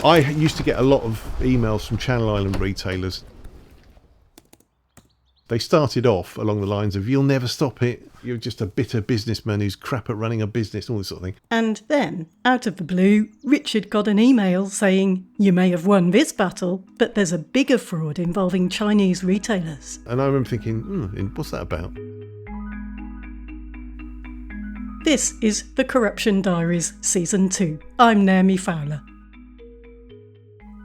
I used to get a lot of emails from Channel Island retailers. They started off along the lines of, you'll never stop it, you're just a bitter businessman who's crap at running a business, all this sort of thing. And then, out of the blue, Richard got an email saying, you may have won this battle, but there's a bigger fraud involving Chinese retailers. And I remember thinking, what's that about? This is The Corruption Diaries Season 2. I'm Naomi Fowler.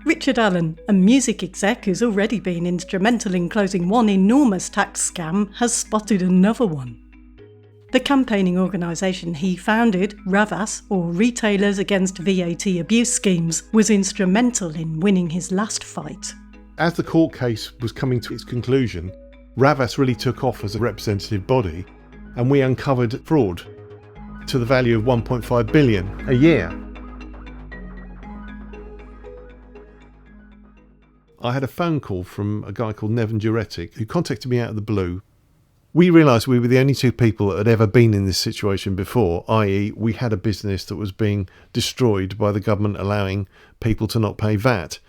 Richard Allen, a music exec who's already been instrumental in closing one enormous tax scam, has spotted another one. The campaigning organisation he founded, RAVAS, or Retailers Against VAT Abuse Schemes, was instrumental in winning his last fight. As the court case was coming to its conclusion, RAVAS really took off as a representative body, and we uncovered fraud to the value of 1.5 billion a year. I had a phone call from a guy called Nevin Juretic who contacted me out of the blue. We realised we were the only two people that had ever been in this situation before, i.e. we had a business that was being destroyed by the government allowing people to not pay VAT.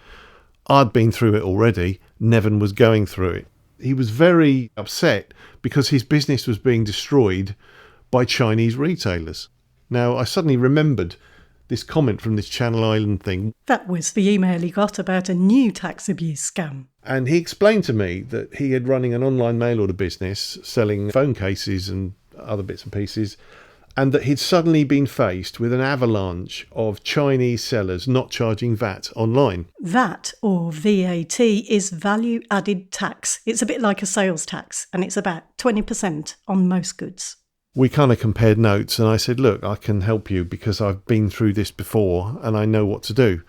I'd been through it already, Nevin was going through it. He was very upset because his business was being destroyed by Chinese retailers. Now, I suddenly remembered this comment from this Channel Island thing. That was the email he got about a new tax abuse scam. And he explained to me that he had running an online mail order business selling phone cases and other bits and pieces, and that he'd suddenly been faced with an avalanche of Chinese sellers not charging VAT online. VAT, or VAT, is value added tax. It's a bit like a sales tax, and it's about 20% on most goods. We kind of compared notes, and I said, look, I can help you because I've been through this before and I know what to do.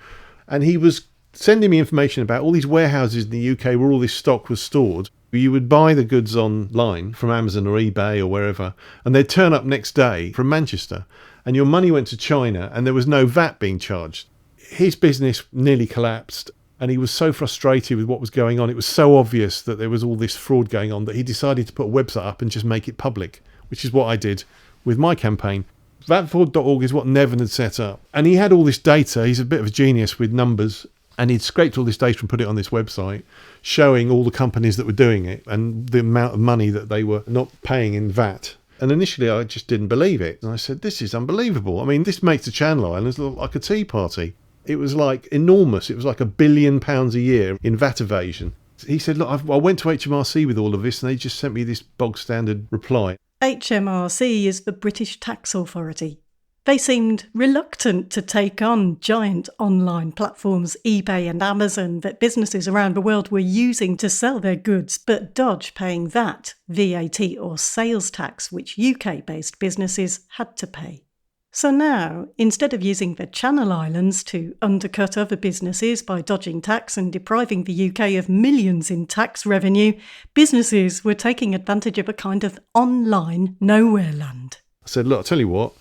And he was sending me information about all these warehouses in the UK where all this stock was stored. You would buy the goods online from Amazon or eBay or wherever, and they'd turn up next day from Manchester, and your money went to China and there was no VAT being charged. His business nearly collapsed, and he was so frustrated with what was going on. It was so obvious that there was all this fraud going on that he decided to put a website up and just make it public, which is what I did with my campaign. Vatfraud.org is what Nevin had set up. And he had all this data. He's a bit of a genius with numbers. And he'd scraped all this data and put it on this website, showing all the companies that were doing it and the amount of money that they were not paying in VAT. And initially I just didn't believe it. And I said, this is unbelievable. I mean, this makes the Channel Islands look like a tea party. It was like enormous. It was like £1 billion a year in VAT evasion. He said, look, I went to HMRC with all of this and they just sent me this bog standard reply. HMRC is the British Tax Authority. They seemed reluctant to take on giant online platforms, eBay and Amazon, that businesses around the world were using to sell their goods, but dodge paying that, VAT or sales tax, which UK-based businesses had to pay. So now, instead of using the Channel Islands to undercut other businesses by dodging tax and depriving the UK of millions in tax revenue, businesses were taking advantage of a kind of online nowhere land. I said, look, I'll tell you what,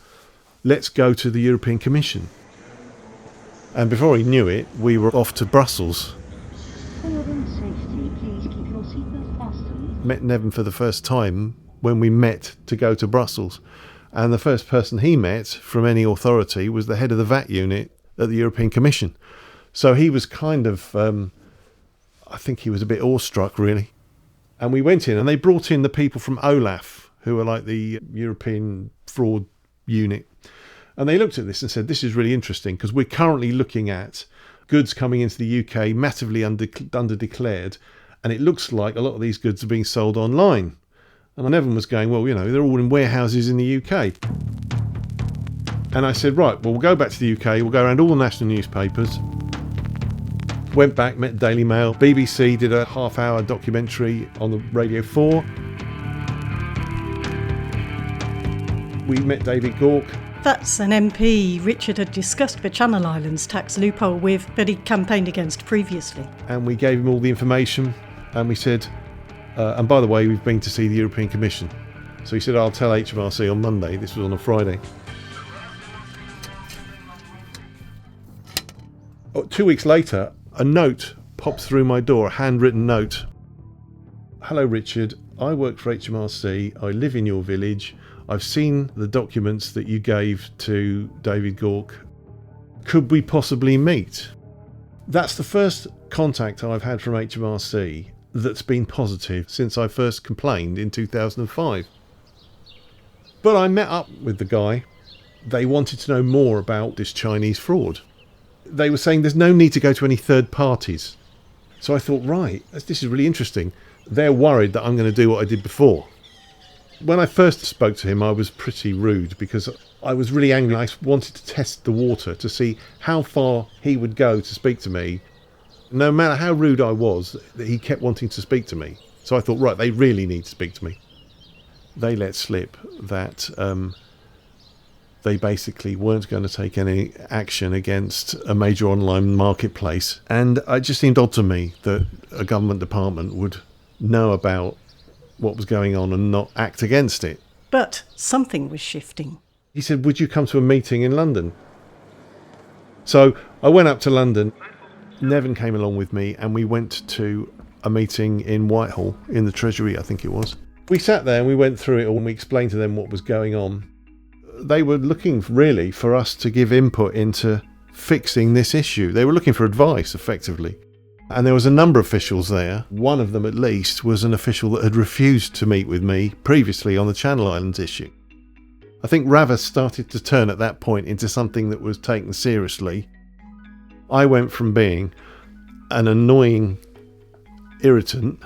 let's go to the European Commission. And before he knew it, we were off to Brussels. For your own safety, please keep your seatbelt fastened. Met Nevin for the first time when we met to go to Brussels. And the first person he met from any authority was the head of the VAT unit at the European Commission. So he was kind of, I think he was a bit awestruck, really. And we went in and they brought in the people from OLAF, who are like the European fraud unit. And they looked at this and said, this is really interesting because we're currently looking at goods coming into the UK massively underdeclared. And it looks like a lot of these goods are being sold online. And Nevin was going, well, you know, they're all in warehouses in the UK. And I said, right, well, we'll go back to the UK. We'll go around all the national newspapers. Went back, met Daily Mail. BBC did a half-hour documentary on the Radio 4. We met David Gauke. That's an MP Richard had discussed the Channel Islands tax loophole with that he campaigned against previously. And we gave him all the information. And we said, and by the way, we've been to see the European Commission. So he said, I'll tell HMRC on Monday. This was on a Friday. 2 weeks later, a note pops through my door, a handwritten note. Hello, Richard. I work for HMRC. I live in your village. I've seen the documents that you gave to David Gauke. Could we possibly meet? That's the first contact I've had from HMRC that's been positive since I first complained in 2005. But I met up with the guy. They wanted to know more about this Chinese fraud. They were saying there's no need to go to any third parties. So I thought, right, this is really interesting. They're worried that I'm going to do what I did before. When I first spoke to him, I was pretty rude because I was really angry. I wanted to test the water to see how far he would go to speak to me. No matter how rude I was, he kept wanting to speak to me. So I thought, right, they really need to speak to me. They let slip that they basically weren't going to take any action against a major online marketplace. And it just seemed odd to me that a government department would know about what was going on and not act against it. But something was shifting. He said, would you come to a meeting in London? So I went up to London. Nevin came along with me and we went to a meeting in Whitehall, in the Treasury, I think it was. We sat there and we went through it all and we explained to them what was going on. They were looking really for us to give input into fixing this issue. They were looking for advice, effectively. And there was a number of officials there. One of them, at least, was an official that had refused to meet with me previously on the Channel Islands issue. I think Rava started to turn at that point into something that was taken seriously. I went from being an annoying irritant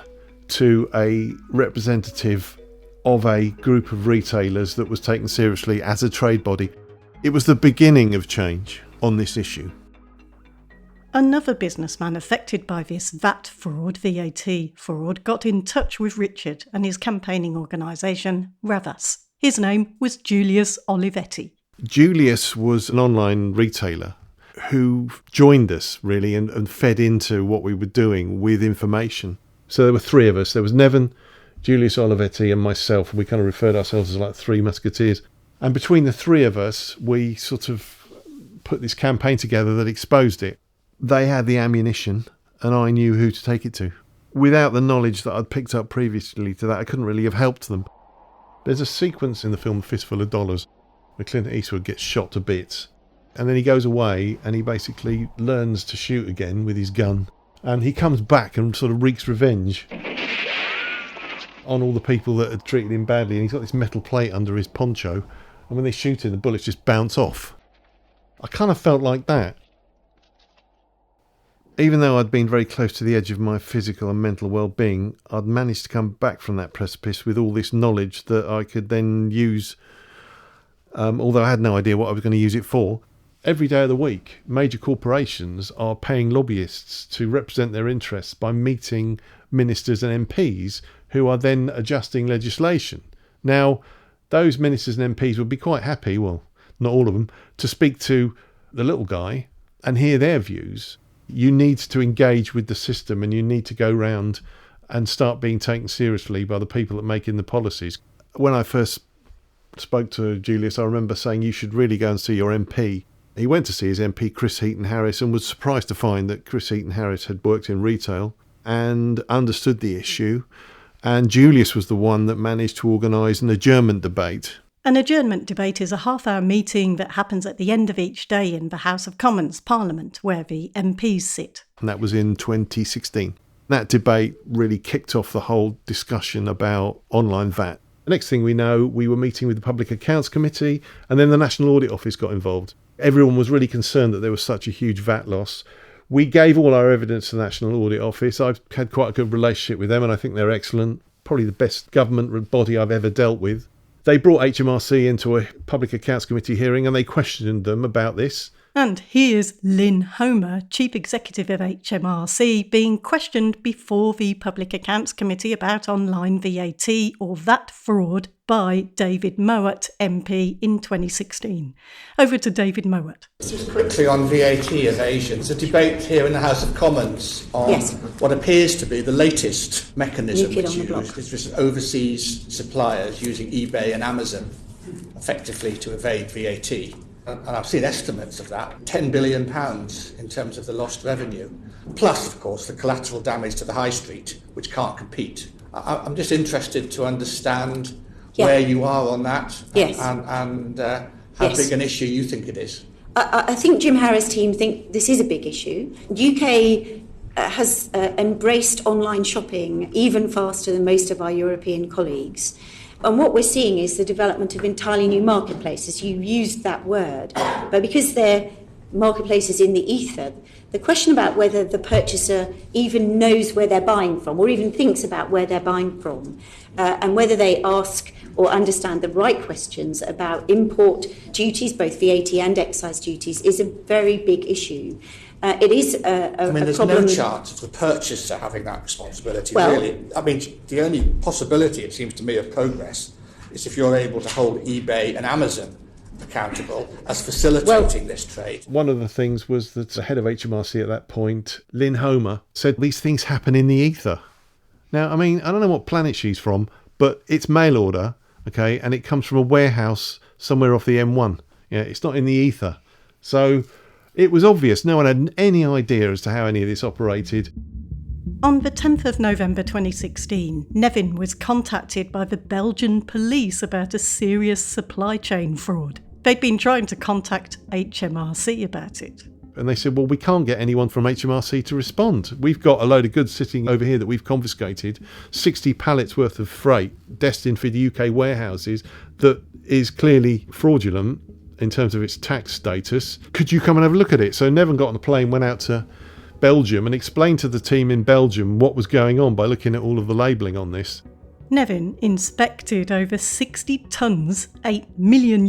to a representative of a group of retailers that was taken seriously as a trade body. It was the beginning of change on this issue. Another businessman affected by this VAT fraud, got in touch with Richard and his campaigning organisation, Ravas. His name was Julius Olivetti. Julius was an online retailer who joined us, really, and fed into what we were doing with information. So there were three of us. There was Nevin, Julius Olivetti and myself. We kind of referred ourselves as like three musketeers. And between the three of us, we sort of put this campaign together that exposed it. They had the ammunition and I knew who to take it to. Without the knowledge that I'd picked up previously to that, I couldn't really have helped them. There's a sequence in the film Fistful of Dollars where Clint Eastwood gets shot to bits. And then he goes away and he basically learns to shoot again with his gun. And he comes back and sort of wreaks revenge on all the people that had treated him badly. And he's got this metal plate under his poncho. And when they shoot him, the bullets just bounce off. I kind of felt like that. Even though I'd been very close to the edge of my physical and mental well-being, I'd managed to come back from that precipice with all this knowledge that I could then use, although I had no idea what I was going to use it for. Every day of the week, major corporations are paying lobbyists to represent their interests by meeting ministers and MPs who are then adjusting legislation. Now, those ministers and MPs would be quite happy, well, not all of them, to speak to the little guy and hear their views. You need to engage with the system and you need to go round and start being taken seriously by the people that are making the policies. When I first spoke to Julius, I remember saying you should really go and see your MP. He went to see his MP, Chris Heaton-Harris, and was surprised to find that Chris Heaton-Harris had worked in retail and understood the issue. And Julius was the one that managed to organise an adjournment debate. An adjournment debate is a half-hour meeting that happens at the end of each day in the House of Commons, Parliament, where the MPs sit. And that was in 2016. That debate really kicked off the whole discussion about online VAT. The next thing we know, we were meeting with the Public Accounts Committee, and then the National Audit Office got involved. Everyone was really concerned that there was such a huge VAT loss. We gave all our evidence to the National Audit Office. I've had quite a good relationship with them and I think they're excellent. Probably the best government body I've ever dealt with. They brought HMRC into a Public Accounts Committee hearing and they questioned them about this. And here's Lynn Homer, Chief Executive of HMRC, being questioned before the Public Accounts Committee about online VAT or VAT fraud by David Mowat, MP, in 2016. Over to David Mowat. Just quickly on VAT evasion. There's a debate here in the House of Commons on what appears to be the latest mechanism which used. It's just overseas suppliers using eBay and Amazon effectively to evade VAT. And I've seen estimates of that, £10 billion in terms of the lost revenue, plus, of course, the collateral damage to the high street, which can't compete. I'm just interested to understand where you are on that and how big an issue you think it is. I think Jim Harris' team think this is a big issue. UK has embraced online shopping even faster than most of our European colleagues. And what we're seeing is the development of entirely new marketplaces. You used that word, but because they're marketplaces in the ether, the question about whether the purchaser even knows where they're buying from or even thinks about where they're buying from and whether they ask or understand the right questions about import duties, both VAT and excise duties, is a very big issue. It is there's problem. No chance of the purchaser having that responsibility, really. I mean, the only possibility, it seems to me, of progress is if you're able to hold eBay and Amazon accountable as facilitating this trade. One of the things was that the head of HMRC at that point, Lynn Homer, said these things happen in the ether. Now, I mean, I don't know what planet she's from, but it's mail order, okay, and it comes from a warehouse somewhere off the M1. Yeah, it's not in the ether. So it was obvious. No one had any idea as to how any of this operated. On the 10th of November 2016, Nevin was contacted by the Belgian police about a serious supply chain fraud. They'd been trying to contact HMRC about it. And they said, well, we can't get anyone from HMRC to respond. We've got a load of goods sitting over here that we've confiscated, 60 pallets worth of freight destined for the UK warehouses that is clearly fraudulent in terms of its tax status. Could you come and have a look at it? So Nevin got on the plane, went out to Belgium and explained to the team in Belgium what was going on by looking at all of the labelling on this. Nevin inspected over 60 tonnes, €8 million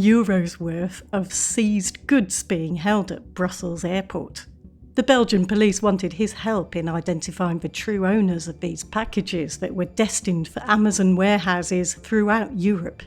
worth of seized goods being held at Brussels airport. The Belgian police wanted his help in identifying the true owners of these packages that were destined for Amazon warehouses throughout Europe.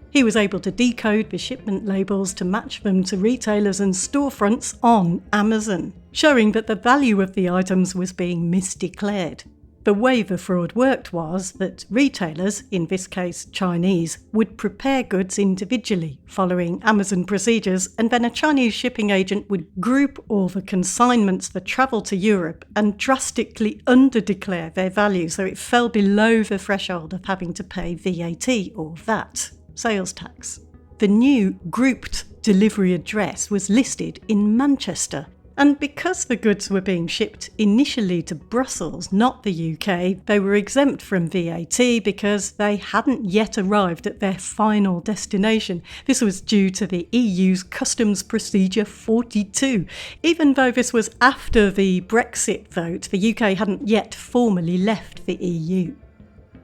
He was able to decode the shipment labels to match them to retailers and storefronts on Amazon, showing that the value of the items was being misdeclared. The way the fraud worked was that retailers, in this case Chinese, would prepare goods individually, following Amazon procedures, and then a Chinese shipping agent would group all the consignments that travel to Europe and drastically underdeclare their value so it fell below the threshold of having to pay VAT or VAT, sales tax. The new grouped delivery address was listed in Manchester. And because the goods were being shipped initially to Brussels, not the UK, they were exempt from VAT because they hadn't yet arrived at their final destination. This was due to the EU's Customs Procedure 42. Even though this was after the Brexit vote, the UK hadn't yet formally left the EU.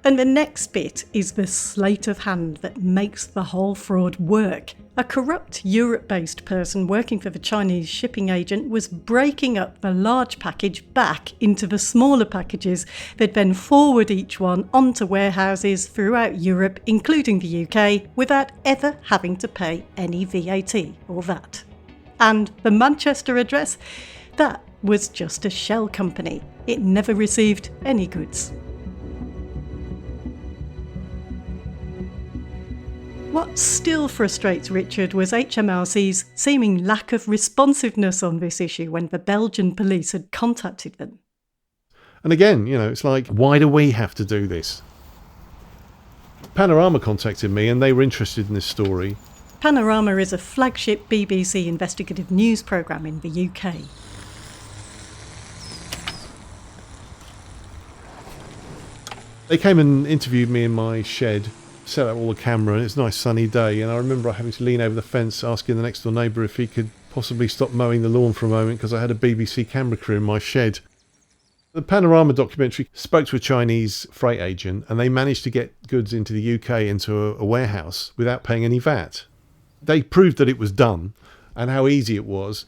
And the next bit is the sleight of hand that makes the whole fraud work. A corrupt Europe-based person working for the Chinese shipping agent was breaking up the large package back into the smaller packages. They'd then forward each one onto warehouses throughout Europe, including the UK, without ever having to pay any VAT or VAT. And the Manchester address? That was just a shell company. It never received any goods. What still frustrates Richard was HMRC's seeming lack of responsiveness on this issue when the Belgian police had contacted them. And again, it's like, why do we have to do this? Panorama contacted me and they were interested in this story. Panorama is a flagship BBC investigative news programme in the UK. They came and interviewed me in my shed, set up all the camera, and it's a nice sunny day, and I remember having to lean over the fence asking the next door neighbour if he could possibly stop mowing the lawn for a moment because I had a BBC camera crew in my shed. The Panorama documentary spoke to a Chinese freight agent and they managed to get goods into the UK into a warehouse without paying any VAT. They proved that it was done and how easy it was.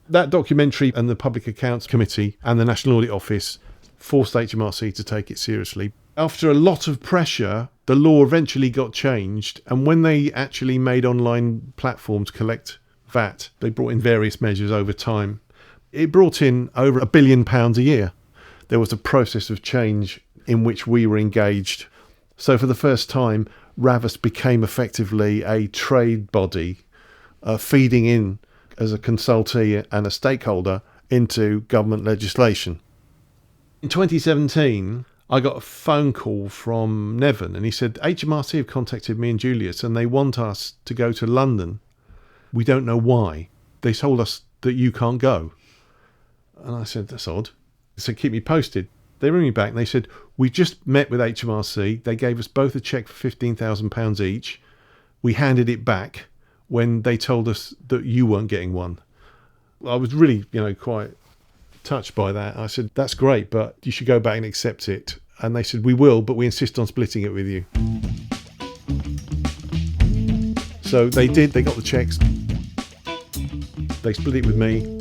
That documentary and the Public Accounts Committee and the National Audit Office forced HMRC to take it seriously. After a lot of pressure, the law eventually got changed, and when they actually made online platforms collect VAT, they brought in various measures over time. It brought in over £1 billion a year. There was a process of change in which we were engaged. So for the first time, Ravis became effectively a trade body, feeding in as a consultee and a stakeholder into government legislation. In 2017, I got a phone call from Nevin and he said, HMRC have contacted me and Julius and they want us to go to London. We don't know why. they told us that you can't go. And I said, that's odd. They said, keep me posted. They rang me back and they said, we just met with HMRC. They gave us both a cheque for £15,000 each. We handed it back when they told us that you weren't getting one. I was really, quite touched by that. I said, that's great, but you should go back and accept it. And they said, we will, but we insist on splitting it with you. So they did. They got the cheques. They split it with me.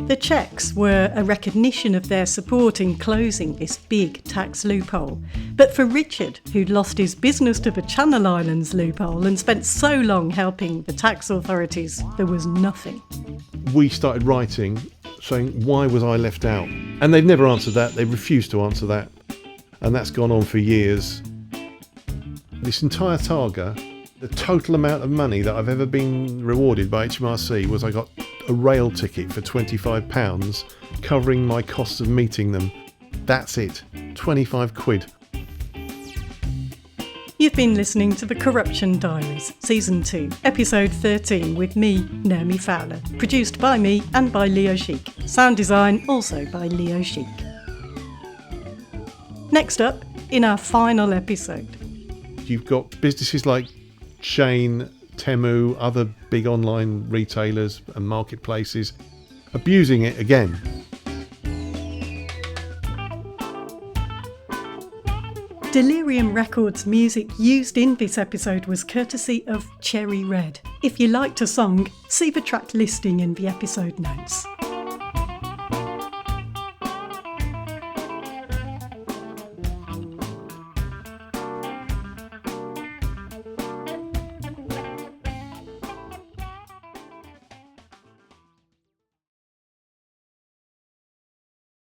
The cheques were a recognition of their support in closing this big tax loophole. But for Richard, who'd lost his business to the Channel Islands loophole and spent so long helping the tax authorities, there was nothing. We started writing saying, why was I left out? And they've never answered that. They refused to answer that. And that's gone on for years. This entire Targa, the total amount of money that I've ever been rewarded by HMRC was I got a rail ticket for £25 covering my costs of meeting them. That's it. 25 quid. You've been listening to The Corruption Diaries, Season 2, Episode 13 with me, Naomi Fowler. Produced by me and by Leo Schick. Sound design also by Leo Schick. Next up, in our final episode. You've got businesses like Shane, Temu, other big online retailers and marketplaces abusing it again. Delirium Records music used in this episode was courtesy of Cherry Red. If you liked a song, see the track listing in the episode notes.